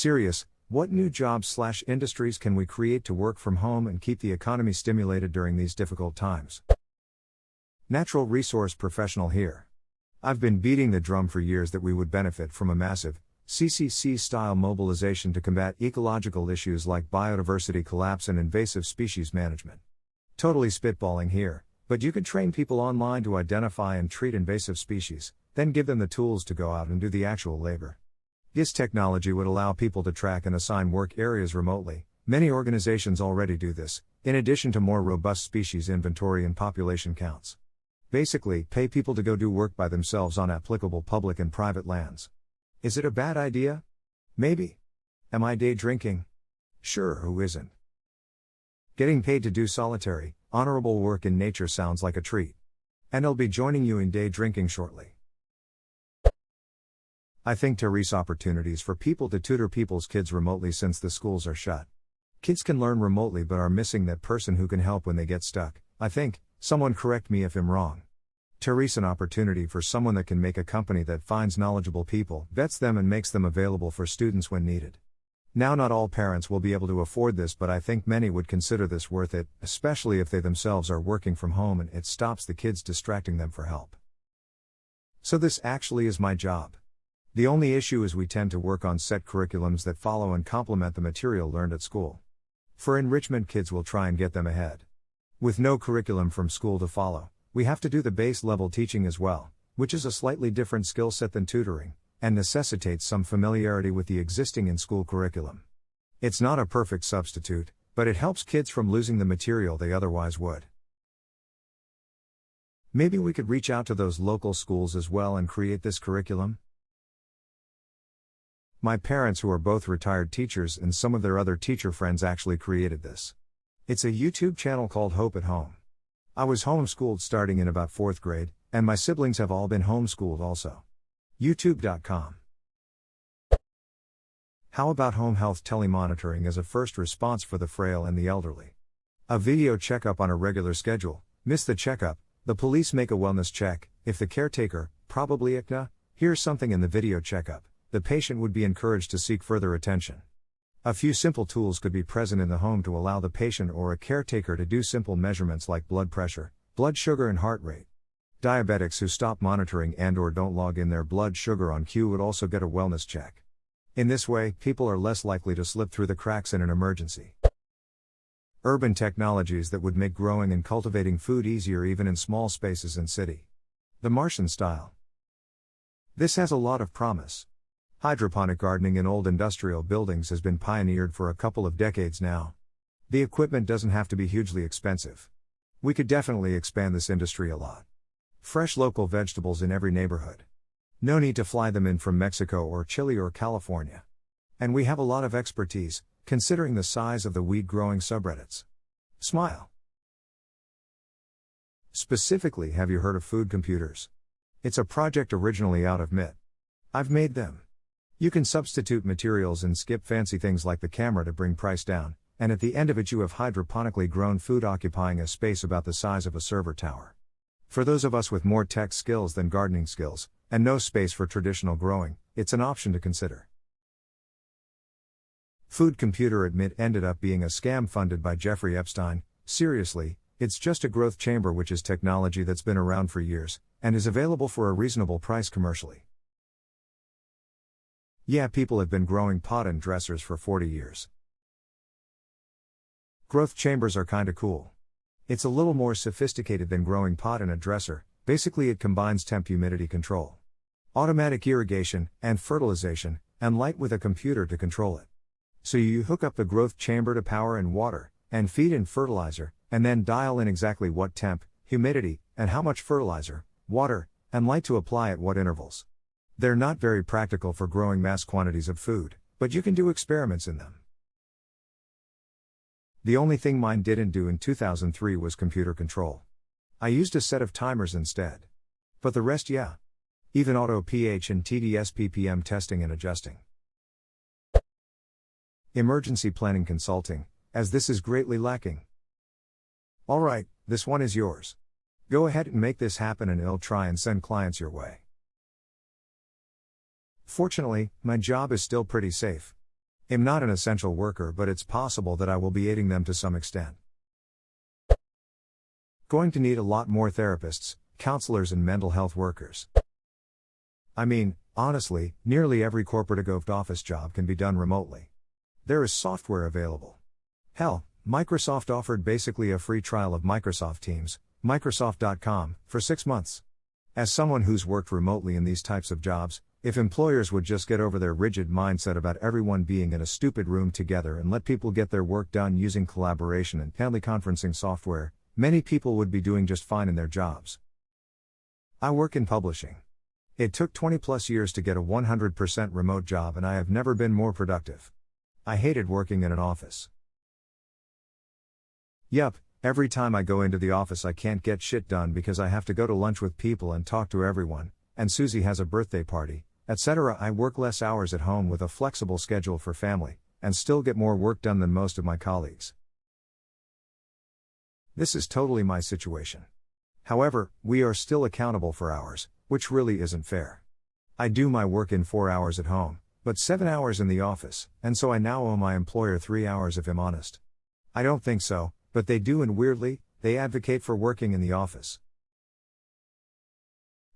Serious, what new jobs/industries can we create to work from home and keep the economy stimulated during these difficult times? Natural resource professional here. I've been beating the drum for years that we would benefit from a massive, CCC-style mobilization to combat ecological issues like biodiversity collapse and invasive species management. Totally spitballing here, but you could train people online to identify and treat invasive species, then give them the tools to go out and do the actual labor. This technology would allow people to track and assign work areas remotely. Many organizations already do this, in addition to more robust species inventory and population counts. Basically, pay people to go do work by themselves on applicable public and private lands. Is it a bad idea? Maybe. Am I day drinking? Sure, who isn't? Getting paid to do solitary, honorable work in nature sounds like a treat. And I'll be joining you in day drinking shortly. I think Therese opportunities for people to tutor people's kids remotely since the schools are shut. Kids can learn remotely but are missing that person who can help when they get stuck, I think. Someone correct me if I'm wrong. Therese an opportunity for someone that can make a company that finds knowledgeable people, vets them and makes them available for students when needed. Now not all parents will be able to afford this, but I think many would consider this worth it, especially if they themselves are working from home and it stops the kids distracting them for help. So this actually is my job. The only issue is we tend to work on set curriculums that follow and complement the material learned at school. For enrichment, kids will try and get them ahead. With no curriculum from school to follow, we have to do the base level teaching as well, which is a slightly different skill set than tutoring, and necessitates some familiarity with the existing in-school curriculum. It's not a perfect substitute, but it helps kids from losing the material they otherwise would. Maybe we could reach out to those local schools as well and create this curriculum? My parents, who are both retired teachers, and some of their other teacher friends actually created this. It's a YouTube channel called Hope at Home. I was homeschooled starting in about 4th grade, and my siblings have all been homeschooled also. YouTube.com. How about home health telemonitoring as a first response for the frail and the elderly? A video checkup on a regular schedule. Miss the checkup, the police make a wellness check. If the caretaker, probably ICNA, hears something in the video checkup, the patient would be encouraged to seek further attention. A few simple tools could be present in the home to allow the patient or a caretaker to do simple measurements like blood pressure, blood sugar and heart rate. Diabetics who stop monitoring and/or don't log in their blood sugar on cue would also get a wellness check. In this way, people are less likely to slip through the cracks in an emergency. Urban technologies that would make growing and cultivating food easier even in small spaces in city. The Martian style. This has a lot of promise. Hydroponic gardening in old industrial buildings has been pioneered for a couple of decades now. The equipment doesn't have to be hugely expensive. We could definitely expand this industry a lot. Fresh local vegetables in every neighborhood. No need to fly them in from Mexico or Chile or California. And we have a lot of expertise, considering the size of the weed-growing subreddits. Smile. Specifically, have you heard of food computers? It's a project originally out of MIT. I've made them. You can substitute materials and skip fancy things like the camera to bring price down, and at the end of it you have hydroponically grown food occupying a space about the size of a server tower. For those of us with more tech skills than gardening skills, and no space for traditional growing, it's an option to consider. Food computer at MIT ended up being a scam funded by Jeffrey Epstein. Seriously, it's just a growth chamber, which is technology that's been around for years, and is available for a reasonable price commercially. Yeah, people have been growing pot and dressers for 40 years. Growth chambers are kinda cool. It's a little more sophisticated than growing pot in a dresser. Basically it combines temp humidity control, automatic irrigation, and fertilization, and light with a computer to control it. So you hook up the growth chamber to power and water, and feed in fertilizer, and then dial in exactly what temp, humidity, and how much fertilizer, water, and light to apply at what intervals. They're not very practical for growing mass quantities of food, but you can do experiments in them. The only thing mine didn't do in 2003 was computer control. I used a set of timers instead. But the rest, yeah. Even auto pH and TDS ppm testing and adjusting. Emergency planning consulting, as this is greatly lacking. Alright, this one is yours. Go ahead and make this happen and I'll try and send clients your way. Fortunately, my job is still pretty safe. I'm not an essential worker, but it's possible that I will be aiding them to some extent. Going to need a lot more therapists, counselors and mental health workers. I mean, honestly, nearly every corporate office job can be done remotely. There is software available. Hell, Microsoft offered basically a free trial of Microsoft Teams, Microsoft.com, for 6 months. As someone who's worked remotely in these types of jobs, if employers would just get over their rigid mindset about everyone being in a stupid room together and let people get their work done using collaboration and teleconferencing software, many people would be doing just fine in their jobs. I work in publishing. It took 20+ years to get a 100% remote job, and I have never been more productive. I hated working in an office. Yup, every time I go into the office I can't get shit done because I have to go to lunch with people and talk to everyone, and Susie has a birthday party, etc. I work less hours at home with a flexible schedule for family, and still get more work done than most of my colleagues. This is totally my situation. However, we are still accountable for hours, which really isn't fair. I do my work in 4 hours at home, but 7 hours in the office, and so I now owe my employer 3 hours if I'm honest. I don't think so, but they do, and weirdly, they advocate for working in the office.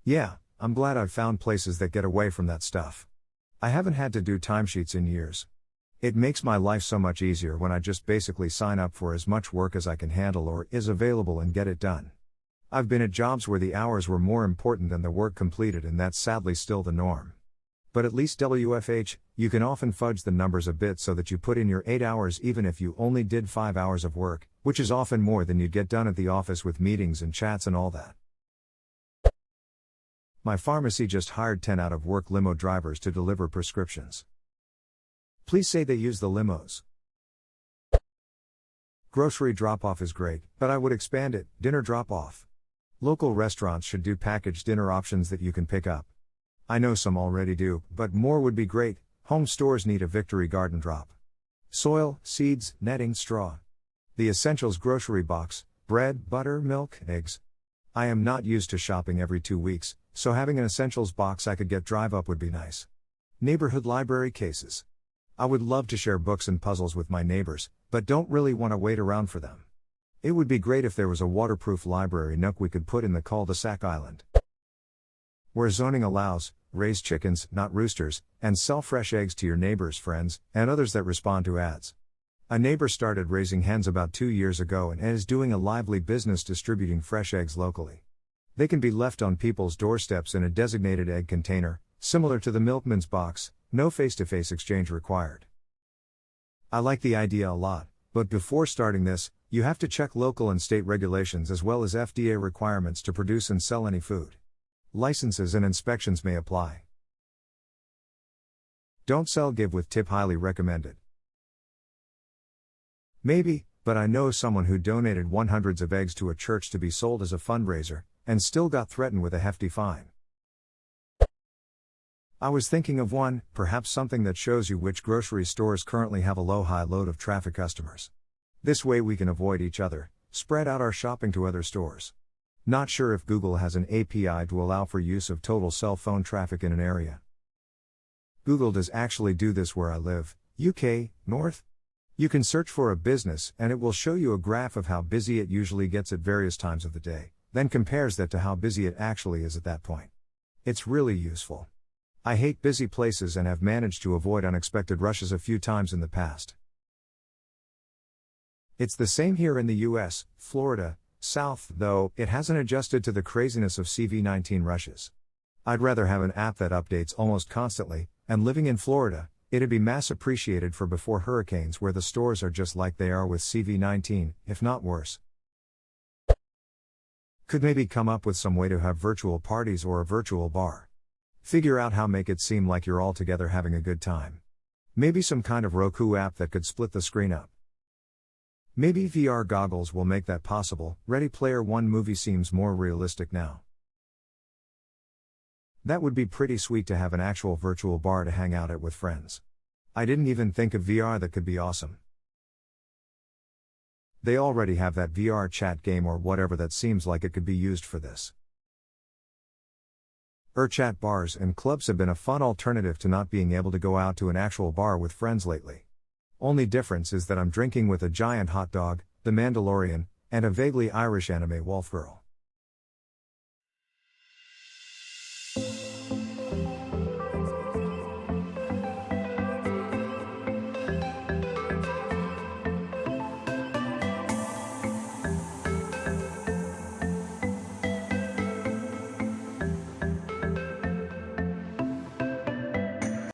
Yeah, I'm glad I've found places that get away from that stuff. I haven't had to do timesheets in years. It makes my life so much easier when I just basically sign up for as much work as I can handle or is available and get it done. I've been at jobs where the hours were more important than the work completed, and that's sadly still the norm. But at least WFH, you can often fudge the numbers a bit so that you put in your 8 hours even if you only did 5 hours of work, which is often more than you'd get done at the office with meetings and chats and all that. My pharmacy just hired 10 out-of-work limo drivers to deliver prescriptions. Please say they use the limos. Grocery drop-off is great, but I would expand it, dinner drop-off. Local restaurants should do packaged dinner options that you can pick up. I know some already do, but more would be great. Home stores need a Victory Garden drop. Soil, seeds, netting, straw. The essentials grocery box, bread, butter, milk, eggs. I am not used to shopping every 2 weeks, so having an essentials box I could get drive up would be nice. Neighborhood library cases. I would love to share books and puzzles with my neighbors, but don't really want to wait around for them. It would be great if there was a waterproof library nook we could put in the cul-de-sac island. Where zoning allows, raise chickens, not roosters, and sell fresh eggs to your neighbors, friends, and others that respond to ads. A neighbor started raising hens about 2 years ago and is doing a lively business distributing fresh eggs locally. They can be left on people's doorsteps in a designated egg container, similar to the milkman's box, no face-to-face exchange required. I like the idea a lot, but before starting this, you have to check local and state regulations as well as FDA requirements to produce and sell any food. Licenses and inspections may apply. Don't sell, give with tip, highly recommended. Maybe, but I know someone who donated hundreds of eggs to a church to be sold as a fundraiser, and still got threatened with a hefty fine. I was thinking of one, perhaps something that shows you which grocery stores currently have a low-high load of traffic customers. This way we can avoid each other, spread out our shopping to other stores. Not sure if Google has an API to allow for use of total cell phone traffic in an area. Google does actually do this where I live, UK, North. You can search for a business and it will show you a graph of how busy it usually gets at various times of the day, then compares that to how busy it actually is at that point. It's really useful. I hate busy places and have managed to avoid unexpected rushes a few times in the past. It's the same here in the US, Florida, South, though it hasn't adjusted to the craziness of CV-19 rushes. I'd rather have an app that updates almost constantly, and living in Florida, it'd be mass appreciated for before hurricanes where the stores are just like they are with CV-19, if not worse. Could maybe come up with some way to have virtual parties or a virtual bar. Figure out how make it seem like you're all together having a good time. Maybe some kind of Roku app that could split the screen up. Maybe VR goggles will make that possible. Ready Player One movie seems more realistic now. That would be pretty sweet to have an actual virtual bar to hang out at with friends. I didn't even think of VR that could be awesome. They already have that VR chat game or whatever that seems like it could be used for this. Chat bars and clubs have been a fun alternative to not being able to go out to an actual bar with friends lately. Only difference is that I'm drinking with a giant hot dog, the Mandalorian, and a vaguely Irish anime wolf girl.